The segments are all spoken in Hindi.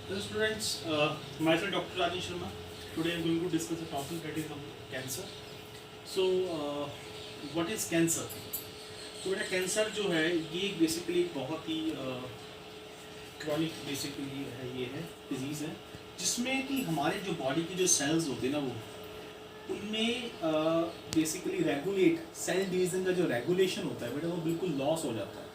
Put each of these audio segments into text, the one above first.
Hello students, myself Dr. Rajesh Sharma. Today I am going to discuss a topic that is on cancer. So, what is cancer? तो बेटा कैंसर जो है ये बेसिकली बहुत ही क्रॉनिक बेसिकली है, ये है डिजीज़ है जिसमें कि हमारे जो बॉडी की जो सेल्स होते हैं ना वो उनमें बेसिकली रेगुलेट सेल डिवीज़न का जो रेगुलेशन होता है बेटा वो बिल्कुल लॉस हो जाता है।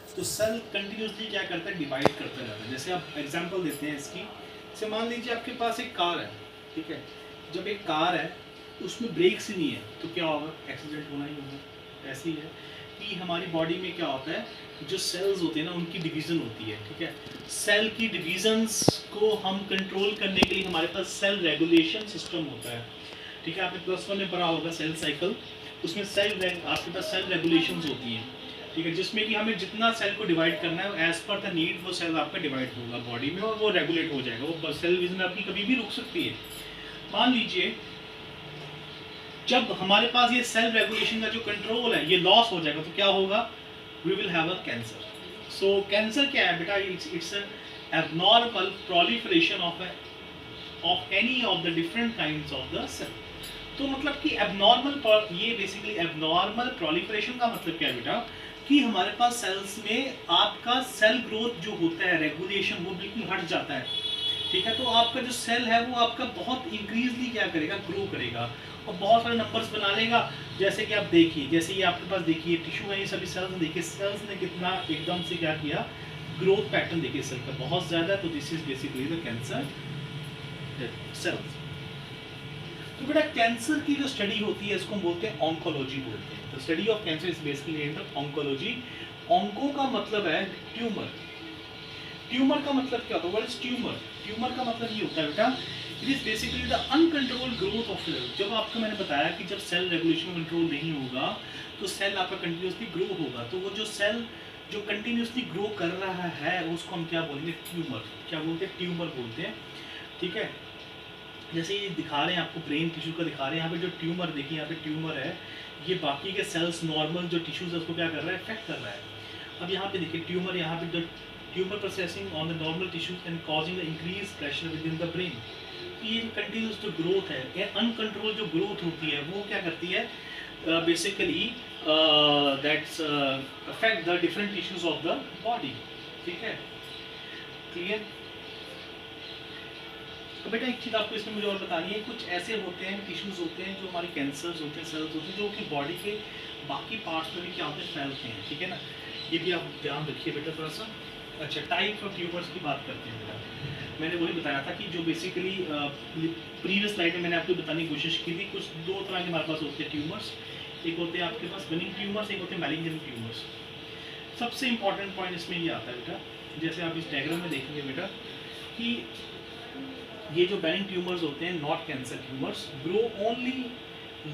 तो सेल कंटिन्यूसली क्या करता है, डिवाइड करता जाता है। जैसे आप एग्जांपल देते हैं इसकी, जैसे मान लीजिए आपके पास एक कार है, ठीक है। जब एक कार है उसमें ब्रेक्स ही नहीं है तो क्या होगा, एक्सीडेंट होना ही होगा। ऐसे ही है कि हमारी बॉडी में क्या होता है, जो सेल्स होते हैं ना उनकी डिवीज़न होती है, ठीक है। सेल की डिवीजन्स को हम कंट्रोल करने के लिए हमारे पास सेल रेगुलेशन सिस्टम होता है, ठीक है। आपने +1 में पढ़ा होगा सेल साइकिल, उसमें आपके पास सेल रेगुलेशंस होती हैं, ठीक है, जिसमें कि हमें जितना सेल को डिवाइड करना है एज पर द नीड वो सेल आपका डिवाइड होगा बॉडी में और वो रेगुलेट हो जाएगा। वो सेल डिवीजन आपकी कभी भी रुक सकती है। मान लीजिए जब हमारे पास ये सेल रेगुलेशन का जो कंट्रोल है ये लॉस हो जाएगा तो क्या होगा, we will have a cancer. So cancer क्या है बेटा, it's an abnormal proliferation of any of the different kinds of the cell. तो मतलब कि एबनॉर्मल, ये बेसिकली एबनॉर्मल प्रोलिफरेशन का मतलब क्या है बेटा, कि हमारे पास सेल्स में आपका सेल ग्रोथ जो होता है रेगुलेशन वो बिल्कुल हट जाता है, ठीक है। तो आपका जो सेल है वो आपका बहुत इंक्रीजली क्या करेगा, ग्रो करेगा और बहुत सारे नंबर्स बना लेगा। जैसे कि आप देखिए, जैसे ये आपके पास देखिए टिश्यू है, ये सभी सेल्स ने देखिए सेल्स ने कितना एकदम से क्या किया, ग्रोथ पैटर्न देखिए सेल का बहुत ज़्यादा। तो this is basically the cancer cells. तो बेटा कैंसर की जो स्टडी होती है इसको हम बोलते हैं ऑन्कोलॉजी बोलते हैं। तो study of cancer is basically in oncology. Onco का मतलब है ट्यूमर। ट्यूमर का मतलब क्या होता है, व्हाट इज ट्यूमर? ट्यूमर का मतलब ये होता है बेटा, it is basically the uncontrolled growth of cell. जब आपको मैंने बताया कि जब सेल रेगुलेशन कंट्रोल नहीं होगा तो सेल आपका कंटिन्यूसली ग्रो होगा। तो वो जो सेल जो कंटिन्यूसली ग्रो कर रहा है उसको हम क्या बोलेंगे, ट्यूमर। क्या बोलते हैं, ट्यूमर बोलते हैं, ठीक है। जैसे ये दिखा रहे हैं आपको ब्रेन टिश्यू का दिखा रहे हैं, यहाँ पे जो ट्यूमर देखिए, यहाँ पे ट्यूमर है, ये बाकी के सेल्स नॉर्मल जो टिश्यूज है उसको क्या कर रहा है, इफेक्ट कर रहा है। अब यहाँ पे देखिए ट्यूमर, यहाँ पे जो tumour processing on the normal tissues and causing the increase pressure with in the brain. ये जो कंटिन्यूस जो ग्रोथ है, ये अनकंट्रोल जो ग्रोथ होती है वो क्या करती है, basically that's affect the different tissues of the body, ठीक है, क्लियर। तो बेटा एक चीज़ आपको इसमें मुझे और बतानी है, कुछ ऐसे होते हैं टिश्यूज होते हैं जो हमारे कैंसर्स होते हैं, सेल्स होते हैं जो कि बॉडी के बाकी पार्ट्स में भी क्या होते हैं, फैलते हैं, ठीक है ना। ये भी आप ध्यान रखिए बेटा थोड़ा सा। अच्छा, टाइप्स ऑफ ट्यूमर्स की बात करते हैं बेटा। मैंने वही बताया था कि जो बेसिकली प्रीवियस स्लाइड में मैंने आपको बताने की कोशिश की थी, कुछ दो तरह के हमारे पास होते हैं ट्यूमर्स। एक होते हैं आपके पास बेनिग्न ट्यूमर्स, एक होते हैं मैलिग्नेंट ट्यूमर्स। सबसे इंपॉर्टेंट पॉइंट इसमें ये आता है बेटा, जैसे आप इस डायग्राम में देखेंगे बेटा कि ये जो बेनिग्न ट्यूमर्स होते हैं, not cancer tumours, grow only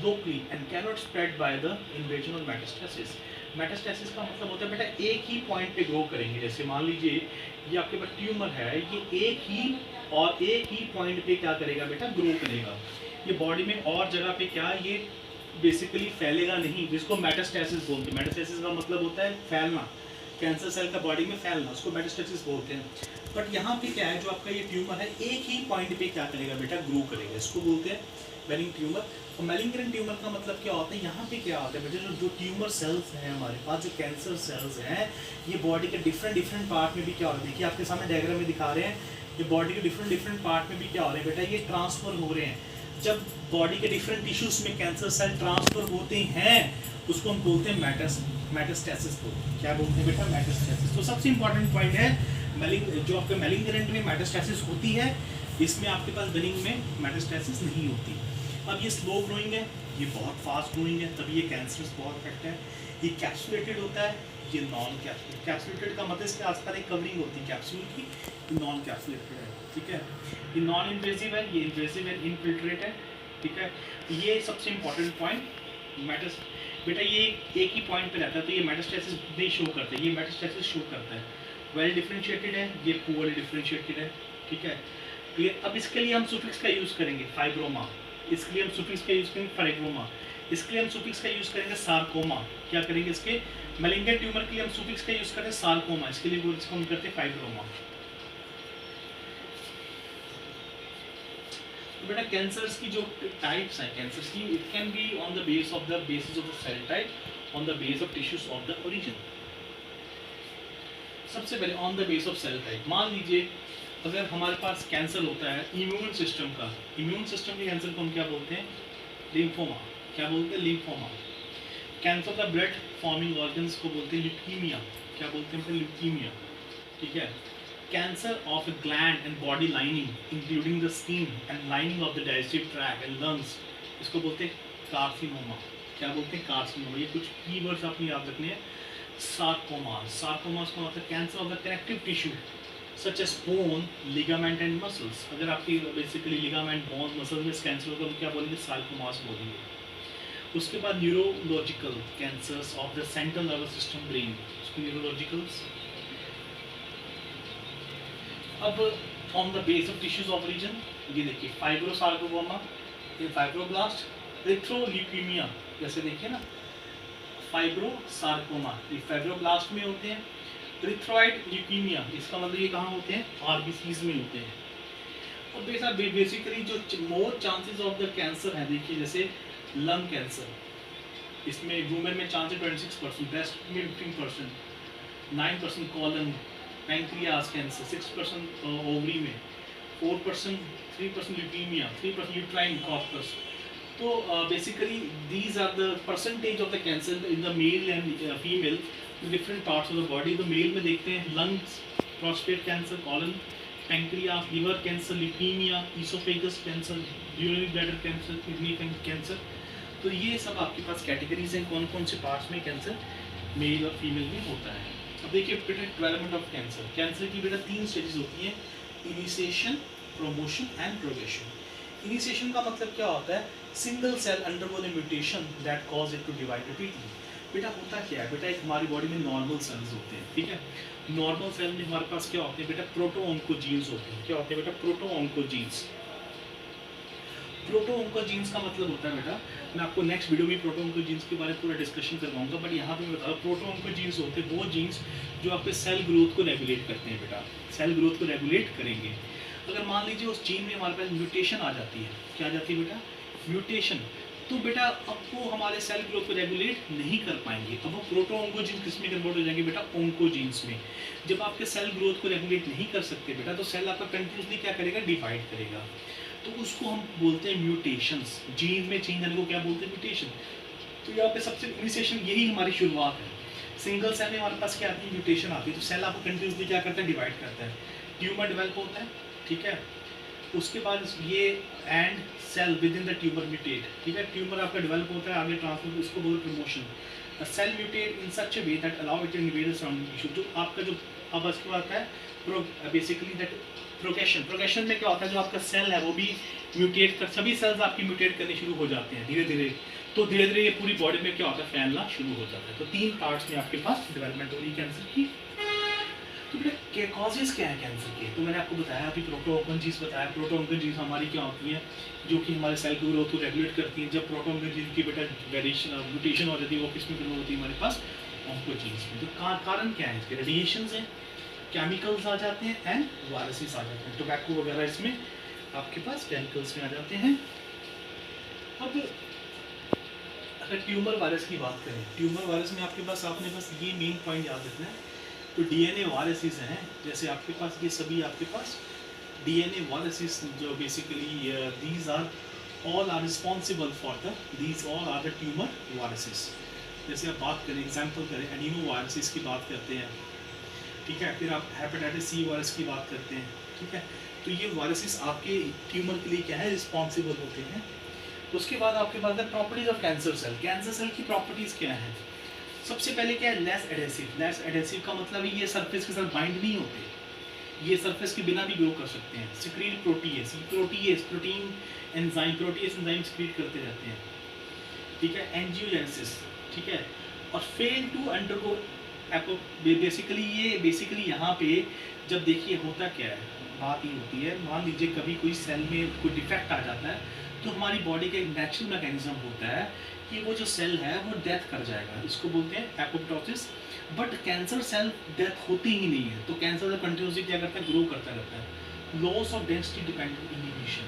locally and cannot spread by the invasion और मेटास्टेसिस। मेटास्टेसिस का मतलब होता है बेटा एक ही पॉइंट पे ग्रो करेंगे। जैसे मान लीजिए ये आपके पास ट्यूमर है, ये एक ही पॉइंट पे क्या करेगा बेटा, ग्रो करेगा। ये बॉडी में और जगह पे क्या, ये बेसिकली फैलेगा नहीं, जिसको मेटास्टेसिस बोलते हैं। मेटास्टेसिस का मतलब होता है फैलना, कैंसर सेल का बॉडी में फैलना, उसको मेटास्टेसिस बोलते हैं। बट यहाँ पे क्या है, जो आपका ये ट्यूमर है एक ही पॉइंट पे क्या करेगा बेटा, ग्रो करेगा, इसको बोलते हैं बेनिग्न ट्यूमर। और मैलिग्नेंट ट्यूमर का मतलब क्या होता है, यहाँ पे क्या होता है बेटा, जो ट्यूमर सेल्स हैं हमारे पास, जो कैंसर सेल्स हैं, ये बॉडी के डिफरेंट पार्ट में भी क्या हो रहा है, देखिए आपके सामने डायग्राम में दिखा रहे हैं, ये बॉडी के डिफरेंट पार्ट में भी क्या हो रहा है बेटा, ये ट्रांसफर हो रहे हैं। जब बॉडी के डिफरेंट टिश्यूज में कैंसर सेल ट्रांसफर होते हैं उसको हम बोलते हैं मेटास्टेसिस को। क्या बोलते हैं बेटा, मेटास्टेसिस। तो सबसे इंपॉर्टेंट पॉइंट है जो आपके मैलिग्नेंट में मेटास्टेसिस होती है, इसमें आपके पास बेनिग्न में मेटास्टेसिस नहीं होती। अब ये स्लो ग्रोइंग है, ये बहुत फास्ट ग्रोइंग है, तभी ये कैंसरस बहुत इफेक्ट है। ये कैप्सुलेटेड होता है, ये नॉन कैप्सुलेटेड। कैप्सुलेटेड का मतलब इसके आसपास एक कवरिंग होती है कैप्सूल की, नॉन कैप्सुलेटेड है, ठीक है। ये नॉन इन्वेजिव है, ये इन्वेजिव एंड इनफिल्ट्रेट है, ठीक है। ये सबसे इंपॉर्टेंट पॉइंट। बेटा ये एक ही पॉइंट पे रहता है, तो ये मेटास्टेसिस नहीं शो करता है, ये मेटास्टेसिस शो करता है। वेल डिफरेंशिएटेड है, ये पुअरली डिफरेंशिएटेड है, ठीक है। क्लियर। अब इसके लिए हम सुफिक्स का यूज़ करेंगे फाइब्रोमा, इसके लिए हम सुफिक्स का यूज़ करेंगे फाइब्रोमा, इसके लिए हम सुफिक्स का यूज़ करेंगे सार्कोमा। क्या करेंगे, इसके मैलिग्नेंट ट्यूमर के लिए हम सुफिक्स का यूज़ करते हैं सार्कोमा, इसके लिए इसको हम करते हैं फाइब्रोमा। तो बेटा कैंसर्स की जो टाइप्स हैं कैंसर्स की, it can be on the basis of the cell type, on the base of tissues of the origin. सबसे पहले on the base of cell type, मान लीजिए अगर हमारे पास कैंसर होता है इम्यून सिस्टम का, इम्यून सिस्टम के कैंसर को हम क्या बोलते हैं? लिम्फोमा। क्या बोलते हैं? लिम्फोमा। कैंसर का ब्लड फॉर्मिंग ऑर्गन्स को बोलते हैं ल्यूकीमिया। क्या बोलते हैं? ल्यूकीमिया। ठीक है। Cancer of gland and body lining including the skin and lining of the digestive tract and lungs, इसको बोलते हैं कार्सिनोमा। क्या बोलते हैं? कार्सिनोमा। ये कुछ कीवर्ड्स आपने याद रखने हैं। सार्कोमास, सार्कोमास का मतलब cancer of the connective tissue such as bone, ligament and muscles. अगर आपकी बेसिकली लिगामेंट, बोन, मसल्स में कैंसर होगा तो क्या बोलेंगे? सार्कोमास बोलेंगे। उसके बाद neurological cancers of the central nervous system, brain, उसको न्यूरोलॉजिकल्स। अब on the base of tissues of region, ये देखिए फाइब्रोसार्कोमा, ये फाइब्रोब्लास्ट, एरिथ्रोल्यूकीमिया, जैसे देखिए ना फाइब्रोसार्कोमा, ये फाइब्रोब्लास्ट में होते हैं। एरिथ्रॉइड ल्यूकीमिया, इसका मतलब ये कहाँ होते हैं? आरबीसीज में होते हैं। और बेसिकली जो more chances of the cancer है, देखिए जैसे लंग कैंसर, इसमें वुमेन में चांस है 26%, ब्रेस्ट में 15%, 9% कॉलन, पैंक्रियास कैंसर 6% ओवरी में, 4%, 3% ल्यूकीमिया, 3% यूट्राइन कॉर्पस। तो basically these are the percentage of the cancer in the male and female different parts of the body. तो मेल में देखते हैं lungs, prostate cancer, colon, pancreas, liver cancer, leukaemia, oesophagus cancer, urinary bladder cancer, kidney cancer. तो ये सब आपके पास कैटेगरीज हैं कौन कौन से पार्ट्स में कैंसर मेल और फीमेल में होता है। अब देखिए बेटा डेवलपमेंट ऑफ कैंसर, कैंसर की बेटा 3 स्टेजेस होती हैं, initiation, promotion and progression. Initiation का मतलब क्या होता है? Single cell undergoing a mutation that cause it to divide repeatedly. बेटा होता क्या है? बेटा एक हमारी बॉडी में नॉर्मल सेल्स होते हैं, ठीक है। नॉर्मल सेल में हमारे पास क्या होते हैं बेटा? प्रोटोऑन्कोजीन्स होते हैं। क्या होते हैं बेटा? प्रोटोऑन्कोजीन्स। प्रोटोऑन्कोजीन्स का मतलब होता है बेटा, मैं आपको नेक्स्ट वीडियो में प्रोटोऑन्कोजीन्स के बारे में पूरा डिस्कशन करवाऊंगा, बट यहाँ पे मैं बता रहा हूँ प्रोटोऑन्कोजीन्स होते हैं वो जीन्स जो आपके सेल ग्रोथ को रेगुलेट करते हैं बेटा, सेल ग्रोथ को रेगुलेट करेंगे। अगर मान लीजिए उस जीन में हमारे पास म्यूटेशन आ जाती है, क्या आ जाती है बेटा? म्यूटेशन, तो बेटा अब वो हमारे सेल ग्रोथ को रेगुलेट नहीं कर पाएंगे। अब वो प्रोटोऑन्कोजीन किस में कन्वर्ट हो जाएंगे बेटा? ऑन्कोजीन्स में। जब आपके सेल ग्रोथ को रेगुलेट नहीं कर सकते बेटा, तो सेल आपका कंटिन्यूसली क्या करेगा? डिवाइड करेगा। तो उसको हम बोलते हैं म्यूटेशंस। जीन में चेंज आने को क्या बोलते हैं? म्यूटेशन। तो यहाँ पे सबसे इनिशिएशन यही हमारी शुरुआत है। सिंगल सेल में हमारे पास क्या आती है? म्यूटेशन आती है। तो सेल आपको कंटिन्यूसली क्या करता है? डिवाइड करता है। ट्यूमर डेवलप होता है, ठीक है। उसके बाद ये and cell within the tumour mutate, ठीक है। ट्यूमर आपका डेवलप होता है, आगे ट्रांसफर, इसको बोलते हैं promotion. Cell mutate in such a way that allow it to invade the surrounding tissue. जो आपका जो अब इसके बाद है बेसिकली दैट प्रोग्रेशन। प्रोग्रेशन में क्या होता है? जो आपका सेल है वो भी म्यूटेट कर, सभी सेल्स आपकी म्यूटेट करने शुरू हो जाते हैं धीरे धीरे। तो धीरे धीरे ये पूरी बॉडी में क्या होता है? फैलना शुरू हो जाता है। तो 3 पार्ट्स में आपके पास डेवलपमेंट हो रही है कैंसर की। तो बेटा कॉजेज क्या है कैंसर के? तो मैंने आपको बताया अभी, प्रोटोऑन्कोजीन्स बताया। प्रोटोऑन्कोजीन्स हमारी क्या होती हैं? जो कि हमारे सेल की ग्रोथ को रेगुलेट करती हैं। जब प्रोटोऑन्कोजीन्स की बेटा वेरिएशन म्यूटेशन हो जाती है, वो किस में कन्वर्ट होती है? हमारे पास ऑन्कोजीन्स में। तो कारण क्या है इसके? रेडिएशंस हैं, केमिकल्स आ जाते हैं एंड वायरसेस आ जाते हैं। टोबैको वगैरह इसमें आपके पास केमिकल्स में आ जाते हैं। अब अगर ट्यूमर वायरस की बात करें, ट्यूमर वायरस में आपके पास आपने बस ये मेन पॉइंट याद रखना है। तो डीएनए वायरसेस हैं, जैसे आपके पास ये सभी आपके पास डीएनए वायरसेस जो basically these are all are responsible for the these all are the tumour viruses. जैसे आप बात करें, एग्जाम्पल करें, एडिनो वायरसेस की बात करते हैं, ठीक है। फिर आप हेपेटाइटिस सी वायरस की बात करते हैं, ठीक है। तो ये वायरसेस आपके ट्यूमर के लिए क्या है? रिस्पॉन्सिबल होते हैं। उसके बाद आपके पास है properties of cancer cell. Cancer cell की प्रॉपर्टीज क्या है? सबसे पहले क्या है? Less adhesive. लेस एडेसिव का मतलब ये सरफेस के साथ बाइंड नहीं होते, ये सरफेस के बिना भी ग्रो कर सकते हैं। Secrete protease, protein enzyme, protease enzyme secrete करते रहते हैं, ठीक है। एंजियोजेनेसिस, ठीक है। और फेल टू अंडरगो बेसिकली यहाँ पे जब देखिए होता क्या है, बात ये होती है, मान लीजिए कभी कोई सेल में कोई डिफेक्ट आ जाता है, तो हमारी बॉडी का एक नेचुरल मैकेनिज्म होता है कि वो जो सेल है वो डेथ कर जाएगा, इसको बोलते हैं apoptosis. But cancer cell death होती ही नहीं है, तो कैंसर सेल कंटिन्यूसली क्या करता है? ग्रो करता रहता है। Loss of density dependent inhibition.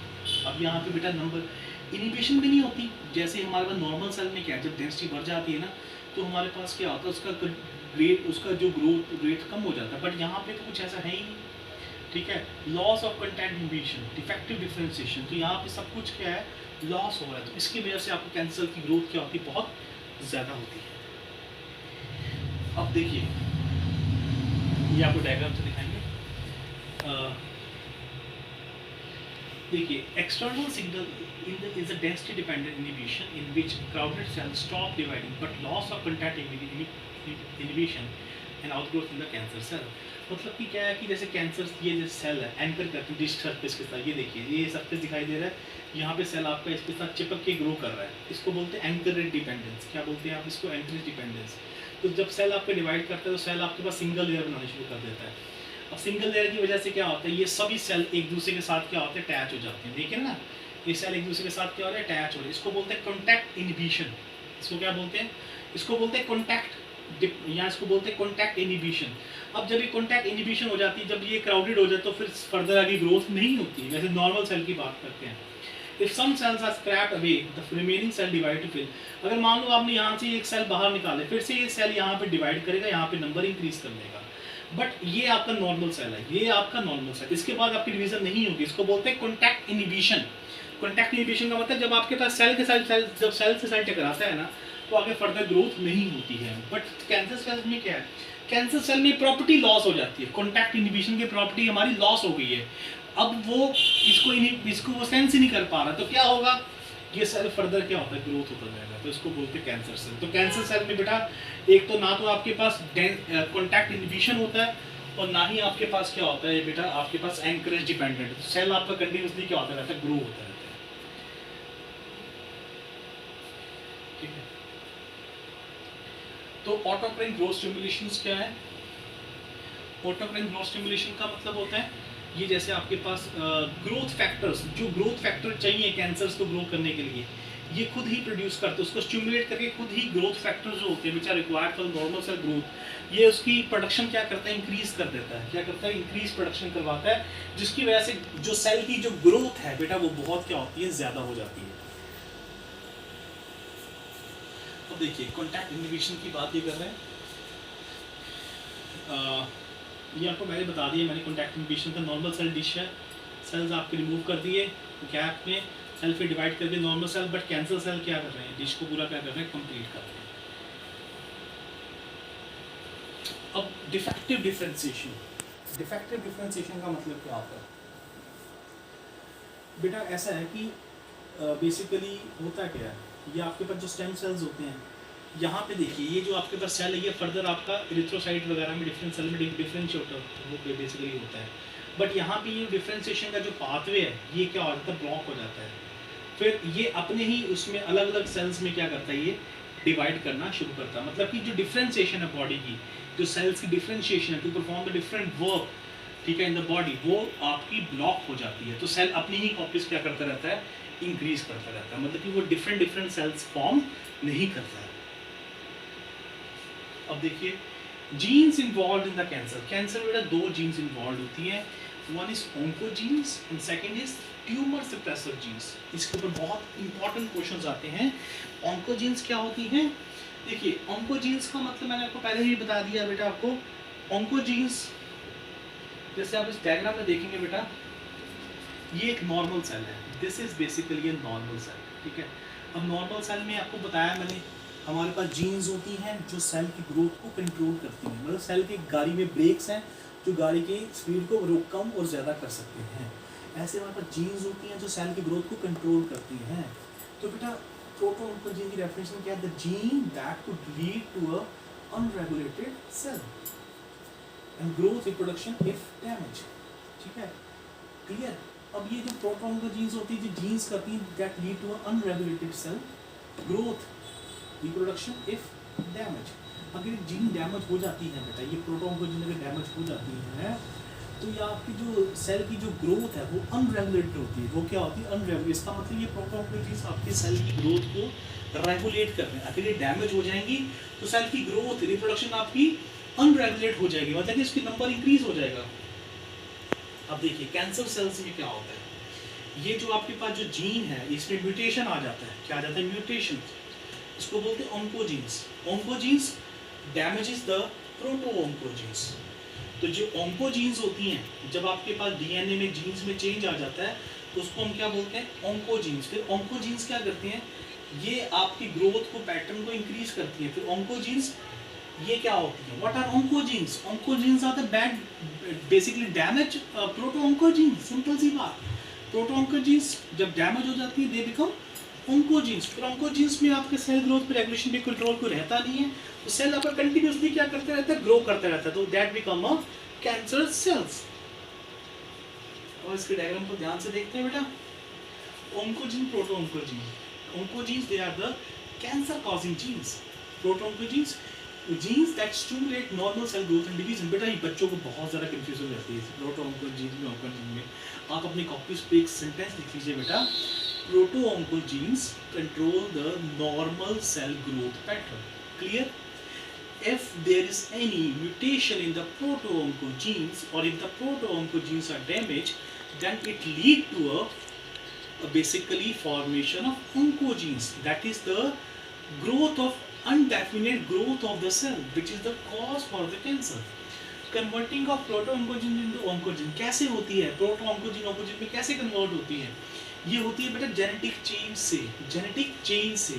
अब यहाँ पे बेटा नंबर इनिबिशन भी नहीं होती, जैसे हमारे पास नॉर्मल सेल में क्या है, जब डेंसिटी बढ़ जाती है ना तो हमारे पास क्या होता है, उसका रेट, उसका जो ग्रोथ रेट कम हो जाता है, बट यहाँ पे तो कुछ ऐसा है ही नहीं, ठीक है। Loss of content inhibition, defective differentiation, तो यहाँ पे सब कुछ क्या है, लॉस हो रहा है, तो इसकी वजह से आपको कैंसर की ग्रोथ क्या होती है, बहुत ज़्यादा होती है। अब देखिए ये आपको डायग्राम से दिखाएंगे। देखिए external signal is a density dependent inhibition in which crowded cells stop dividing but loss of contact inhibition and outgrowth in the cancer cell। मतलब कि क्या है कि जैसे कैंसर ये जो सेल है एंकर करते हैं डिश सरफेस के साथ, ये देखिए ये सरफेस दिखाई दे रहा है, यहाँ पे सेल आपका इसके साथ चिपक के ग्रो कर रहा है, इसको बोलते हैं एंकरेज डिपेंडेंस। क्या बोलते हैं आप इसको, एंकरेज डिपेंडेंस। तो जब सेल आपका डिवाइड करता है तो सेल आपके पास सिंगल लेयर बनाना शुरू कर देता है। अब सिंगल लेयर की वजह से क्या होता है, ये सभी सेल एक दूसरे के साथ क्या होते हैं, अटैच हो जाते हैं, देखिए ना ये सेल एक दूसरे के साथ क्या हो रहा है, अटैच हो रहे हैं, इसको बोलते हैं कॉन्टैक्ट इनहिबिशन। इसको क्या बोलते हैं, इसको बोलते हैं कॉन्टैक्ट, या इसको बोलते हैं कॉन्टैक्ट इनहिबिशन। अब जब ये कॉन्टैक्ट इनहिबिशन हो जाती है, जब ये क्राउडेड हो जाए तो फिर फर्दर आगे ग्रोथ नहीं होती। वैसे नॉर्मल सेल की बात करते हैं, if some cells are scrapped away the remaining cell divide to fill. अगर मान लो आपने यहाँ से एक सेल बाहर निकाले, फिर से ये सेल यहाँ पे डिवाइड करेगा, यहाँ पे नंबर इंक्रीज कर देगा, बट ये आपका नॉर्मल सेल है, ये आपका नॉर्मल सेल, इसके बाद आपकी डिवीजन नहीं होगी, इसको बोलते हैं कॉन्टैक्ट इनहिबिशन। कॉन्टैक्ट इनहिबिशन का मतलब जब आपके पास सेल के साथ जब सेल से सेल टकराता है ना तो आगे फर्दर ग्रोथ नहीं होती है। बट कैंसर सेल्स में क्या है, कैंसर सेल में प्रॉपर्टी लॉस हो जाती है, कॉन्टैक्ट इनहिबिशन की प्रॉपर्टी हमारी लॉस हो गई है, अब वो इसको वो सेंस ही नहीं कर पा रहा, तो क्या होगा, ये सेल फर्दर क्या होता है, ग्रोथ होता जाएगा, तो इसको बोलते हैं कैंसर सेल। तो कैंसर सेल में बेटा एक तो ना तो आपके पास कॉन्टैक्ट इनहिबिशन होता है और ना ही आपके पास क्या होता है बेटा, आपके पास एंकरेज डिपेंडेंट, सेल आपका कंटिन्यूसली क्या होता रहता है, ग्रो होता रहता है, ठीक है। तो ऑटोक्राइन ग्रोथ स्टिमुलेशन क्या है, ऑटोक्राइन ग्रोथ स्टिमुलेशन का मतलब होता है ये जैसे आपके पास ग्रोथ फैक्टर्स, जो ग्रोथ फैक्टर चाहिए कैंसर्स को ग्रो करने के लिए, ये खुद ही प्रोड्यूस करते हैं, उसको स्टिमुलेट करके खुद ही ग्रोथ फैक्टर्स जो होते हैं which are required for normal cell growth, ये उसकी प्रोडक्शन क्या करता है, इंक्रीज कर देता है, क्या करता है, इंक्रीज प्रोडक्शन करवाता है, जिसकी वजह से जो सेल की जो ग्रोथ है बेटा वो बहुत क्या होती है, ज्यादा हो जाती है। तो देखिए कॉन्टैक्ट इनहिबिशन की बात ये कर रहे हैं, ये आपको मैंने बता दिया, मैंने कॉन्टैक्ट इनहिबिशन का नॉर्मल सेल डिश है, सेल्स आपके रिमूव कर दिए, गैप में सेल फिर डिवाइड कर दिए normal cell, but cancer cell क्या कर रहे हैं, डिश को पूरा क्या कर रहे हैं, कंप्लीट कर रहे हैं। अब डिफेक्टिव डिफरेंशिएशन, डिफेक्टिव डिफरेंशिएशन का मतलब क्या होता है बेटा, ऐसा है कि बेसिकली होता क्या है, ये आपके पास जो स्टेम सेल्स होते हैं, यहाँ पे देखिए ये जो आपके पास सेल है ये फर्दर आपका इरिथ्रोसाइट वगैरह में डिफरेंट सेल में डिफरेंशिएट वो बेसिकली होता है, बट यहाँ पे ये डिफरेंशिएशन का जो पाथवे है ये क्या हो जाता है, ब्लॉक हो जाता है, फिर ये अपने ही उसमें अलग अलग सेल्स में क्या करता है, ये डिवाइड करना शुरू करता है। मतलब कि जो डिफरेंशिएशन है बॉडी की, जो सेल्स की डिफरेंशिएशन है to perform the different work, ठीक है, इन द बॉडी, वो आपकी ब्लॉक हो जाती है, तो सेल अपनी ही कॉपीज क्या करता रहता है, इंक्रीज करता रहता है, मतलब कि वो डिफरेंट डिफरेंट सेल्स फॉर्म नहीं करता है। अब देखिए jeans involve in the cancer, cancer में बेटा दो जीन्स इन्वॉल्व होती हैं, one is oncogenes and second is tumour suppressor jeans. इसके ऊपर बहुत इंपॉर्टेंट क्वेश्चंस आते हैं। ऑन्कोजीन्स क्या होती हैं, देखिए ऑन्कोजीन्स का मतलब मैंने आपको पहले ही बता दिया बेटा, आपको ऑन्कोजीन्स जैसे आप इस डायग्राम में देखेंगे बेटा, ये एक नॉर्मल सेल है, this is basically a normal cell, ठीक है। अब नॉर्मल सेल में आपको बताया मैंने, हमारे पास जीन्स होती हैं जो सेल की ग्रोथ को कंट्रोल करती हैं, मतलब सेल की गाड़ी में ब्रेक्स हैं जो गाड़ी की स्पीड को रोक कम और ज़्यादा कर सकते हैं, ऐसे हमारे पास जीन्स होती हैं जो सेल की ग्रोथ को कंट्रोल करती हैं। तो बेटा प्रोटोऑन्कोजीन की डेफिनेशन क्या है, the gene that could lead to a unregulated cell and growth reproduction if damage, ठीक है, क्लियर। अब ये जो प्रोटोऑन्कोजीन्स होती है, जो जीन्स करती हैं that lead to a unregulated cell growth reproduction if damage, अगर जीन डैमेज हो जाती है बेटा, ये प्रोटोऑन्कोजीन अगर डैमेज हो जाती है तो ये आपकी जो सेल की जो ग्रोथ है वो अनरेगुलेटेड होती है, वो क्या होती है, अनरेगुलेटेड। इसका मतलब ये प्रोटोऑन्कोजीन्स आपके सेल की ग्रोथ को रेगुलेट कर रहे हैं, अगर ये डैमेज हो जाएंगी तो सेल की ग्रोथ रिप्रोडक्शन आपकी अनरेगुलेट हो जाएगी, मतलब कि इसकी नंबर इंक्रीज हो जाएगा, अब देखिए कैंसर सेल्स में क्या होता है, ये जो आपके पास जो जीन है इसमें म्यूटेशन आ जाता है। क्या आ जाता है? म्यूटेशन। इसको बोलते हैं oncogenes. Oncogenes damages the proto-oncogenes. तो जो ऑन्कोजीन्स होती हैं, जब आपके पास डीएनए में जीन्स में चेंज आ जाता है तो उसको हम क्या बोलते हैं? ऑन्कोजीन्स। फिर ऑन्कोजीन्स क्या करती हैं? ये आपकी ग्रोथ को, पैटर्न को इंक्रीज करती हैं। फिर ऑन्कोजीन्स ये क्या होती है? What are oncogenes? Oncogenes are the bad basically damage proto-oncogenes. Simple सी बात, प्रोटो-ऑन्कोजीन्स जब डैमेज हो जाती है दे बिकम ऑन्कोजीन्स। फिर ऑन्कोजीन्स में आपके सेल ग्रोथ पे रेगुलेशन पे कंट्रोल को रहता नहीं है, तो सेल आपका कंटिन्यूसली क्या करते रहता है? ग्रो करते रहता है, तो that become a cancer cells. और इसके डायग्राम को ध्यान से देखते हैं बेटा। Oncogene, proto-oncogene. Oncogenes they are the cancer causing genes. Proto-oncogenes genes that stimulate normal cell growth and division. बेटा ये बच्चों को बहुत ज़्यादा कंफ्यूजन रहती है प्रोटो-ऑन्कोजीन में, ऑन्कोजीन में। आप अपनी कॉपीज पे एक सेंटेंस लिख लीजिए बेटा, proto-oncogenes control the normal cell growth pattern. Clear? If there is any mutation in the proto-oncogenes, or if the proto-oncogenes are damaged, then it lead to a basically formation of oncogenes. That is the growth of undefinite growth of the cell, which is the cause for the cancer. Converting of proto-oncogene into oncogene कैसे होती है? proto-oncogene oncogene में कैसे कन्वर्ट होती है? ये होती है बेटा जेनेटिक चेंज से। जेनेटिक चेंज से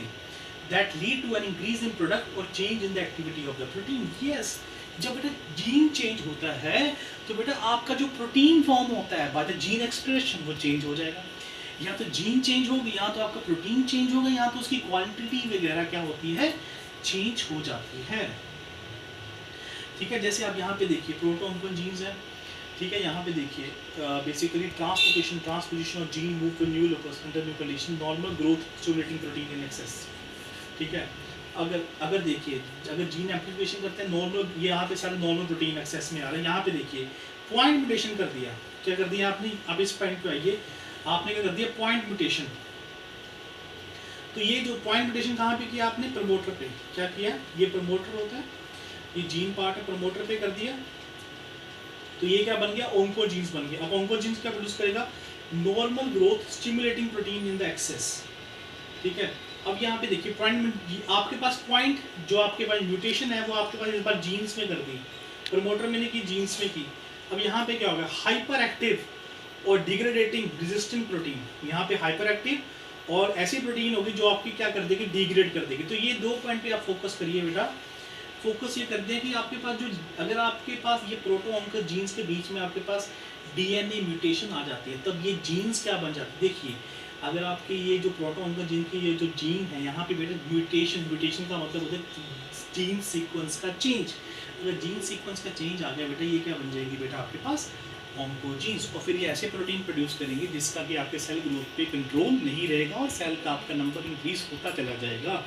that lead to an increase in product और change in the activity of the protein. Yes, जब बेटा जीन चेंज होता है तो बेटा आपका जो प्रोटीन फॉर्म होता है बाय द जीन एक्सप्रेशन वो चेंज हो जाएगा। या तो जीन चेंज होगी, या तो आपका प्रोटीन चेंज होगा, या तो उसकी क्वांटिटी वगैरह क्या होती है? चेंज हो जाती है। ठीक है, जैसे आप यहाँ पे देखिए प्रोटो-ऑन्कोजीन्स है। ठीक है, यहाँ पे देखिए basically transposition of gene move to new locus under new condition, normal growth stimulating protein in excess. ठीक है, अगर देखिए अगर जीन एम्प्लीफिकेशन करते हैं नॉर्मल, ये यहाँ पे सारे नॉर्मल प्रोटीन एक्सेस में आ रहे हैं। यहाँ पे देखिए पॉइंट म्यूटेशन कर दिया। क्या कर दिया आपने? अब इस पॉइंट पे आइए, आपने क्या कर दिया? Point mutation. तो ये जो पॉइंट म्यूटेशन कहाँ पे किया आपने? प्रमोटर पे। क्या किया? ये प्रमोटर होता है, ये जीन पार्ट है, प्रमोटर पे कर दिया, तो ये क्या बन गया? ऑन्कोजीन्स बन गया। अब ऑन्कोजीन्स क्या प्रोड्यूस करेगा? Normal growth stimulating protein in the excess. ठीक है, अब यहाँ पे देखिए पॉइंट, आपके पास पॉइंट जो आपके पास म्यूटेशन है वो आपके पास इस बार जीन्स में कर दी, प्रमोटर में नहीं की, जीन्स में की। अब यहाँ पे क्या होगा? हाइपर एक्टिव और डिग्रेडेटिंग रेजिस्टेंट प्रोटीन। यहाँ पे हाइपर एक्टिव और ऐसी प्रोटीन होगी जो आपकी क्या कर देगी? डिग्रेड कर देगी। तो ये दो पॉइंट पे आप फोकस करिए बेटा। फोकस ये कर दें कि आपके पास जो, अगर आपके पास ये प्रोटो-ऑन्कोजीन्स के बीच में आपके पास डीएनए म्यूटेशन आ जाती है तब ये जीन्स क्या बन जाती है? देखिए अगर आपके ये जो प्रोटो-ऑन्कोजीन की ये जो जीन है यहाँ पे बेटा म्यूटेशन का मतलब होता है जीन सीक्वेंस का चेंज। अगर जीन सीक्वेंस का चेंज आ गया बेटा, ये क्या बन जाएगी बेटा? आपके पास ऑन्कोजीन्स। और फिर ये ऐसे प्रोटीन प्रोड्यूस करेंगे जिसका कि आपके सेल ग्रोथ पे कंट्रोल नहीं रहेगा और सेल का आपका नंबर इंक्रीज होता चला जाएगा।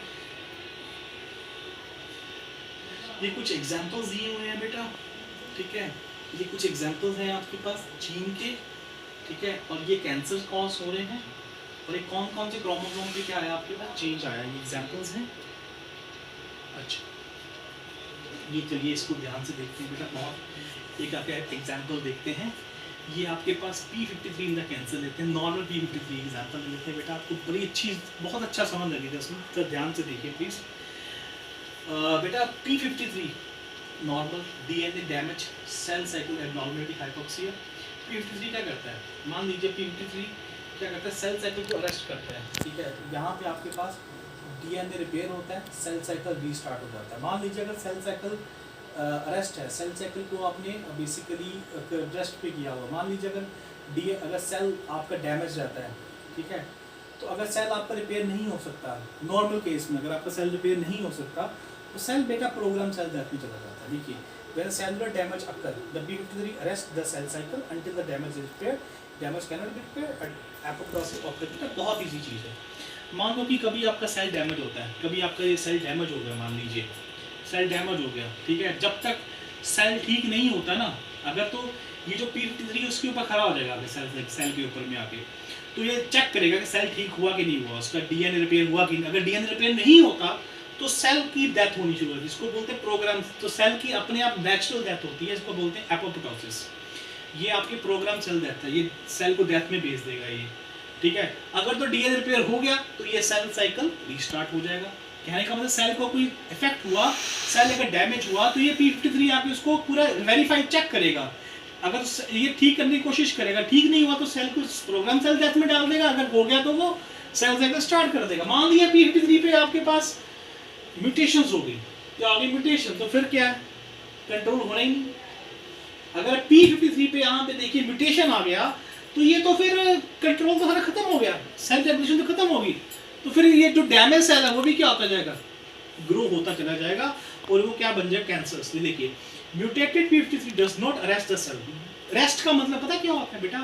ये कुछ एग्जाम्पल्स दिए हुए हैं बेटा। ठीक है, ये कुछ एग्जाम्पल्स हैं आपके पास जीन के। ठीक है, और ये कैंसर कॉज हो रहे हैं, और ये कौन कौन से क्रोमोसोम पे क्या है आपके पास? चेंज आया। ये एग्जाम्पल्स हैं। अच्छा, ये चलिए इसको ध्यान से देखते हैं बेटा। बहुत एक आपका एग्जाम्पल देखते हैं। ये आपके पास P53 इन द कैंसर लेते हैं, नॉर्मल P53 एग्जाम्पल लेते हैं बेटा। आपको बड़ी अच्छी, बहुत अच्छा समझ लगेगा इसमें, तो ध्यान से देखिए प्लीज़। बेटा P53 normal, DNA damage, cell cycle abnormality, hypoxia. P53 क्या करता है? मान लीजिए P53 क्या करता है? सेल साइकिल को अरेस्ट करता है। ठीक है, यहाँ पे आपके पास डीएनए रिपेयर होता है, सेल साइकिल रीस्टार्ट हो जाता है। मान लीजिए अगर सेल साइकिल अरेस्ट है, सेल साइकिल को आपने बेसिकली रेस्ट पे किया हुआ, मान लीजिए अगर सेल आपका डैमेज रहता है, ठीक है, तो अगर सेल आपका रिपेयर नहीं हो सकता, नॉर्मल केस में अगर आपका सेल रिपेयर नहीं हो सकता तो सेल बेटा प्रोग्राम सेल डेथ में चला जाता है। देखिए when cellular damage occur, the P53 arrest the cell cycle until the damage is repaired. Damage cannot be repaired at apoptosis of the। बहुत ईजी चीज़ है। मान लो कि कभी आपका सेल डैमेज होता है, कभी आपका ये सेल डैमेज हो गया, मान लीजिए सेल डैमेज हो गया, ठीक है, जब तक सेल ठीक नहीं होता ना, अगर तो ये जो P53 उसके ऊपर खड़ा हो जाएगा आपके सेल के ऊपर में आके, तो ये चेक करेगा कि सेल ठीक हुआ कि नहीं हुआ, उसका डीएनए रिपेयर हुआ कि नहीं। अगर डीएनए रिपेयर नहीं होता तो सेल की डेथ होनी शुरू होती है, इसको बोलते हैं प्रोग्राम। तो सेल की अपने आप नेचुरल डेथ होती है, इसको बोलते हैं एपोप्टोसिस। ये आपके प्रोग्राम सेल डेथ है, ये सेल को डेथ में भेज देगा ये, ठीक है। अगर तो डीएनए रिपेयर हो गया तो ये सेल साइकिल रीस्टार्ट हो जाएगा। कहने का मतलब सेल को कोई इफेक्ट हुआ, सेल अगर डैमेज हुआ तो ये P53 आके उसको पूरा वेरीफाई चेक करेगा, अगर ये ठीक करने की कोशिश करेगा, ठीक नहीं हुआ तो सेल को प्रोग्राम सेल डेथ में डाल देगा, अगर हो गया तो वो सेल साइकिल स्टार्ट कर देगा। मान लिया P53 पे आपके पास म्यूटेशंस हो गई, तो आ गई म्यूटेशन, तो फिर क्या है, कंट्रोल होना ही नहीं। अगर P53 पे यहाँ पे देखिए म्यूटेशन आ गया तो ये तो फिर कंट्रोल तो सारा खत्म हो गया, सेल रेगुलेशन तो खत्म होगी, तो फिर ये जो डैमेज सेल है वो भी क्या होता जाएगा, ग्रो होता चला जाएगा और वो क्या बन जाएगा, कैंसर। देखिए mutated P53 does not arrest the cell. Rest का मतलब पता क्या होता है बेटा,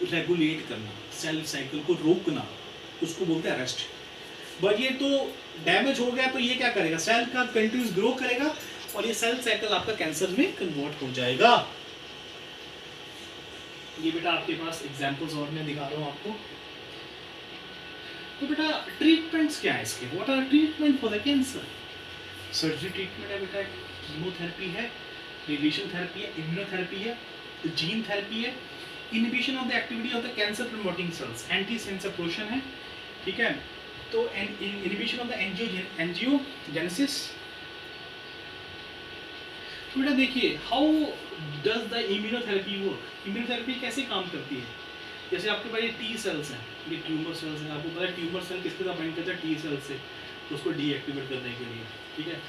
रेगुलेट करना, सेल साइकिल को रोकना, उसको बोलते हैं अरेस्ट। बट ये तो डैमेज हो गया तो ये क्या करेगा, सेल का कंटिन्यूस ग्रो करेगा और ये सेल साइकिल आपका कैंसर में कन्वर्ट हो जाएगा। ये बेटा आपके पास एग्जांपल्स और मैं दिखा रहा हूँ आपको। तो बेटा ट्रीटमेंट्स क्या है इसके, what are treatment for the cancer. Surgery treatment है बेटा, कीमोथेरेपी है, रेडिएशन थेरेपी है, इम्यूनोथेरेपी है, जीन थेरेपी है, inhibition of the activity of the cancer promoting cells, anti सेंसप्रेशन है, ठीक है। तो इनहिबिशन ऑफ द एंजियोजेनेसिस। तो बेटा देखिए how does the immunotherapy work, immunotherapy कैसे काम करती है। जैसे आपके पास ये टी सेल्स हैं, ये ट्यूमर सेल्स हैं, आपको पता है ट्यूमर सेल किसके साथ बाइंड करता है, टी सेल से, तो उसको डीएक्टिवेट करने के लिए, ठीक है।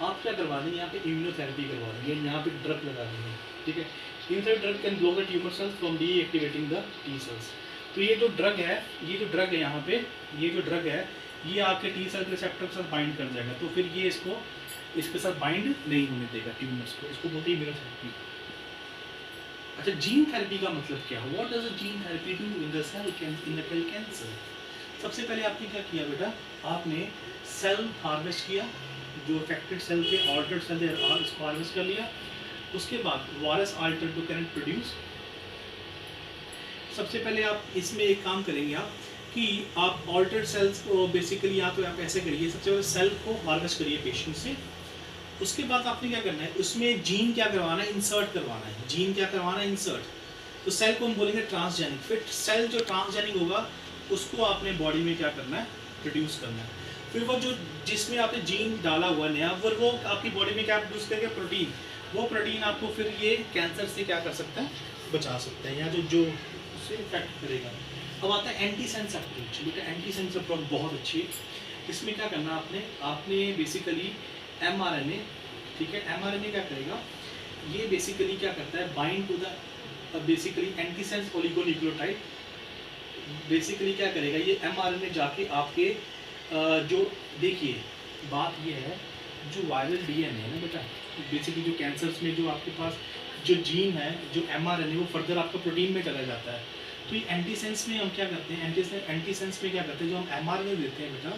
आप क्या करवा देंगे, यहाँ पे इम्यूनोथेरेपी करवा देंगे, यहाँ पे ड्रग लगा देंगे, ठीक है। Immunotherapy drug can block the tumour cells from deactivating the T cells. तो ये जो ड्रग है, यहाँ पे ये जो ड्रग है ये आपके टी सेल रिसेप्टर के साथ बाइंड कर जाएगा, तो फिर ये इसके साथ बाइंड नहीं होने देगा ट्यूमर्स को, इसको बोलते हैं इम्यूनोथेरेपी। अच्छा, जीन थेरेपी का मतलब क्या है, what does a gene therapy do in the cell in the cancer. सबसे पहले आपने क्या किया बेटा, आपने सेल हार्वेस्ट किया, जो अफेक्टेड सेल थे, ऑल्टर्ड सेल थे, इसको हार्वेस्ट कर लिया। उसके बाद virus altered to can produce. सबसे पहले आप इसमें एक काम करेंगे आप कि आप ऑल्टर्ड सेल्स को बेसिकली या तो आप ऐसे करिए, सबसे पहले सेल को हार्वेस्ट करिए पेशेंट से। उसके बाद आपने क्या करना है, उसमें जीन क्या करवाना है, इंसर्ट करवाना है। जीन क्या करवाना है, इंसर्ट। तो सेल को हम बोलेंगे ट्रांसजेनिक। फिर सेल जो ट्रांसजेनिक होगा उसको आपने बॉडी में क्या करना है, प्रोड्यूस करना है। फिर वो जो जिसमें आपने जीन डाला हुआ नया, वो आपकी बॉडी में क्या प्रोड्यूस करेगा, प्रोटीन। वो प्रोटीन आपको फिर ये कैंसर से क्या कर सकता है, बचा सकता है, या जो उससे इफेक्ट करेगा। अब आता है एंटीसेंस अप्रोच। बेटा एंटीसेंस अप्रोच बहुत अच्छी है। इसमें क्या करना आपने बेसिकली mRNA, ठीक है। mRNA क्या करेगा, ये बेसिकली क्या करता है, bind to the basically antisense oligonucleotide. Basically क्या करेगा, ये mRNA जाके आपके जो देखिए बात ये है, जो वायरल डीएनए है ना बेटा, बेसिकली जो कैंसर्स में जो आपके पास जो जीन है, जो mRNA, वो फर्दर आपका प्रोटीन में चला जाता है। तो ये एंटीसेंस में हम क्या करते हैं, एंटीसेंस में क्या करते हैं, जो हम mRNA देते हैं बेटा,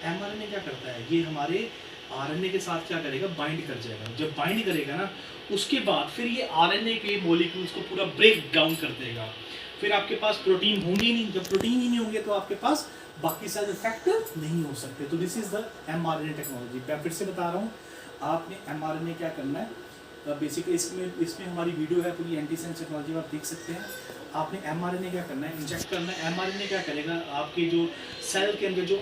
mRNA क्या करता है, ये हमारे आरएनए के साथ क्या करेगा, बाइंड कर जाएगा। जब बाइंड करेगा ना, उसके बाद फिर ये आरएनए के मॉलिक्यूल्स को पूरा ब्रेक डाउन कर देगा। फिर आपके पास प्रोटीन होंगे ही नहीं। जब प्रोटीन ही नहीं होंगे तो आपके पास बाकी सेल इफेक्ट नहीं हो सकते। तो this is the mRNA technology. मैं फिर से बता रहा हूँ, आपने mRNA क्या करना है, बेसिकली इसमें हमारी वीडियो है पूरी एंटीसेंस टेक्नोलॉजी, आप देख सकते हैं। आपने mRNA क्या करना है, इंजेक्ट करना है। mRNA क्या करेगा, आपके जो सेल के अंदर जो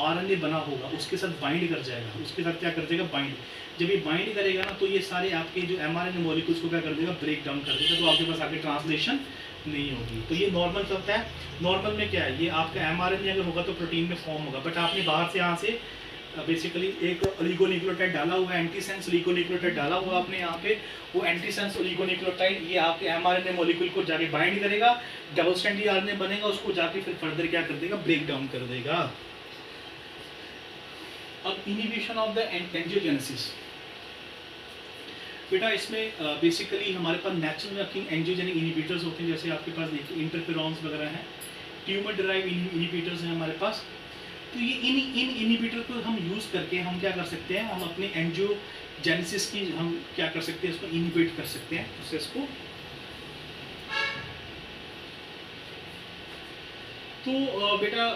RNA बना होगा उसके साथ बाइंड कर जाएगा, उसके साथ क्या कर देगा, बाइंड। जब ये बाइंड करेगा ना, तो ये सारे आपके जो mRNA मॉलिक्यूल्स को क्या कर देगा, ब्रेक डाउन कर देगा। तो आपके पास आगे ट्रांसलेशन नहीं होगी। तो ये नॉर्मल चलता है। नॉर्मल में क्या है, ये आपका mRNA अगर होगा तो प्रोटीन में फॉर्म होगा, बट आपने बाहर से यहाँ से बेसिकली एक ओलिगोन्यूक्लियोटाइड डाला हुआ है, एंटीसेंस ओलिगोन्यूक्लियोटाइड डाला हुआ आपने यहाँ पे। वो एंटीसेंस ओलिगोन्यूक्लियोटाइड ये आपके mRNA मॉलिक्यूल को जाके बाइंड करेगा, डबल स्ट्रैंडेड RNA बनेगा, उसको जाके फिर फर्दर क्या कर देगा, ब्रेक डाउन कर देगा। अब इनहिबिशन ऑफ द एंजियोजेनेसिस। बेटा इसमें बेसिकली हमारे पास नेचुरल वर्किंग एंजियोजेनिक इनहिबिटर्स होते हैं, जैसे आपके पास देखिए इंटरफेरॉन्स वगैरह हैं, ट्यूमर डिराइव इनहिबिटर्स हैं हमारे पास। तो ये इन इनहिबिटर को हम यूज़ करके हम क्या कर सकते हैं, हम अपने एंजियोजेनेसिस की हम क्या कर सकते हैं, इसको इनहिबिट कर सकते हैं प्रोसेस को। तो बेटा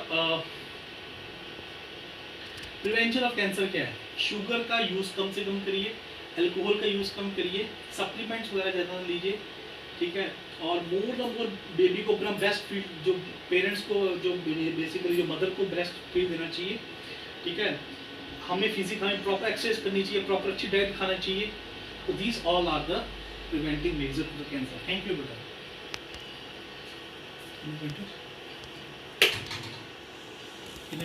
प्रिवेंशन ऑफ कैंसर क्या है, शुगर का यूज़ कम से कम करिए, अल्कोहल का यूज़ कम करिए, सप्लीमेंट्स वगैरह ज़्यादा लीजिए, ठीक है, और मोर बेबी को अपना ब्रेस्ट फीड, जो पेरेंट्स को, जो बेसिकली जो मदर को ब्रेस्ट फीड देना चाहिए, ठीक है, हमें प्रॉपर एक्सरसाइज करनी चाहिए, प्रॉपर अच्छी डाइट खाना चाहिए। तो these all are the preventive measure to the cancer. Thank you बेटा।